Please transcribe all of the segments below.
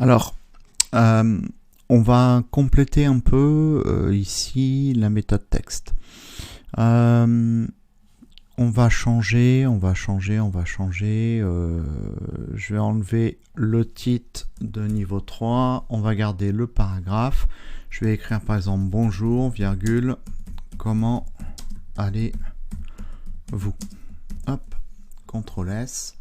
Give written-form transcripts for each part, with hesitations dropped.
Alors, on va compléter un peu ici la méthode texte. On va changer. Je vais enlever le titre de niveau 3. On va garder le paragraphe. Je vais écrire par exemple bonjour, virgule, comment allez-vous? Hop, CTRL S.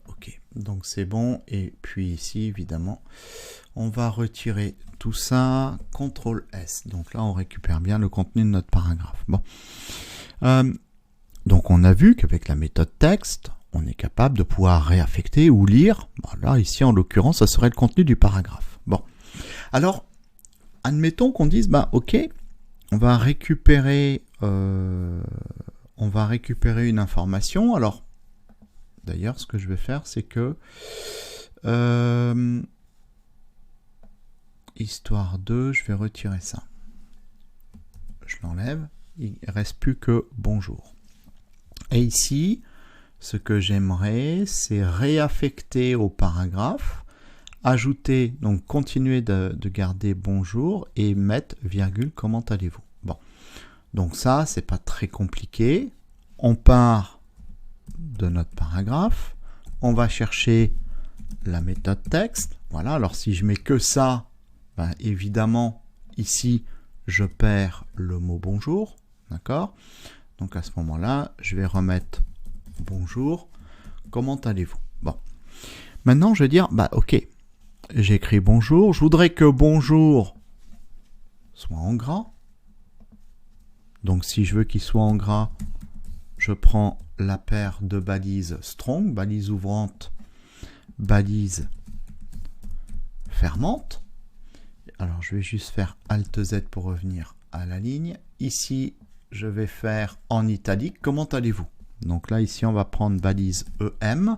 Ok, donc c'est bon. Et puis ici, évidemment, on va retirer tout ça. CTRL S. Donc là, on récupère bien le contenu de notre paragraphe. Bon. Donc on a vu qu'avec la méthode texte, on est capable de pouvoir réaffecter ou lire. Bon, là, ici, en l'occurrence, ça serait le contenu du paragraphe. Bon. Alors, admettons qu'on dise, bah, ok, on va récupérer une information. Alors, d'ailleurs, ce que je vais faire, c'est que histoire 2, je vais retirer ça. Je l'enlève. Il ne reste plus que bonjour. Et ici, ce que j'aimerais, c'est réaffecter au paragraphe, ajouter, donc continuer de garder bonjour et mettre virgule, comment allez-vous? Bon. Donc ça, c'est pas très compliqué. On part de notre paragraphe. On va chercher la méthode texte. Voilà. Alors si je mets que ça, ben, évidemment, ici, je perds le mot bonjour. D'accord? Donc à ce moment-là, je vais remettre bonjour. Comment allez-vous? Bon. Maintenant, je vais dire, bah ok, j'écris bonjour. Je voudrais que bonjour soit en gras. Donc si je veux qu'il soit en gras, je prends la paire de balises strong, balise ouvrante, balise fermante. Alors je vais juste faire Alt Z pour revenir à la ligne. Ici, je vais faire en italique. Comment allez-vous? Donc là, ici, on va prendre balise EM,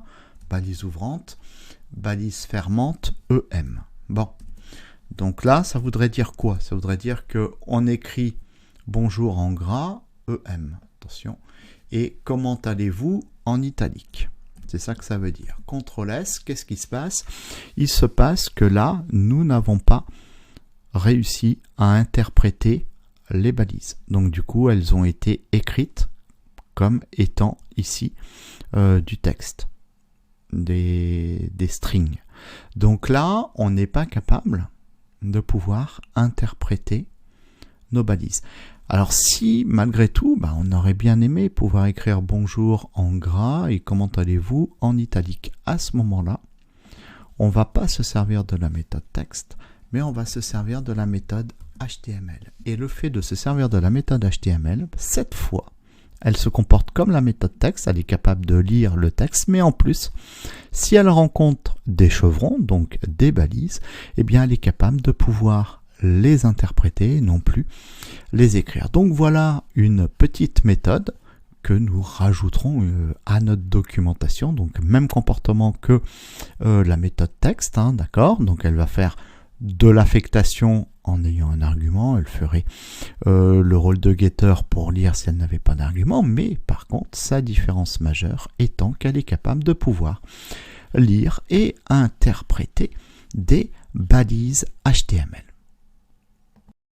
balise ouvrante, balise fermante EM. Bon. Donc là, ça voudrait dire quoi? Ça voudrait dire qu'on écrit bonjour en gras, EM. Attention. Et comment allez-vous en italique? C'est ça que ça veut dire. CTRL S, qu'est-ce qui se passe? Il se passe que là, nous n'avons pas réussi à interpréter les balises. Donc du coup, elles ont été écrites comme étant ici du texte, des strings. Donc là, on n'est pas capable de pouvoir interpréter nos balises. Alors si, malgré tout, bah, on aurait bien aimé pouvoir écrire bonjour en gras et comment allez-vous en italique. À ce moment-là, on ne va pas se servir de la méthode texte, mais on va se servir de la méthode HTML. Et le fait de se servir de la méthode HTML, cette fois, elle se comporte comme la méthode texte, elle est capable de lire le texte, mais en plus, si elle rencontre des chevrons, donc des balises, eh bien elle est capable de pouvoir les interpréter, non plus les écrire. Donc voilà une petite méthode que nous rajouterons à notre documentation, donc même comportement que la méthode texte, hein, d'accord? Donc elle va faire de l'affectation en ayant un argument, elle ferait le rôle de getter pour lire si elle n'avait pas d'argument, mais par contre, sa différence majeure étant qu'elle est capable de pouvoir lire et interpréter des balises HTML.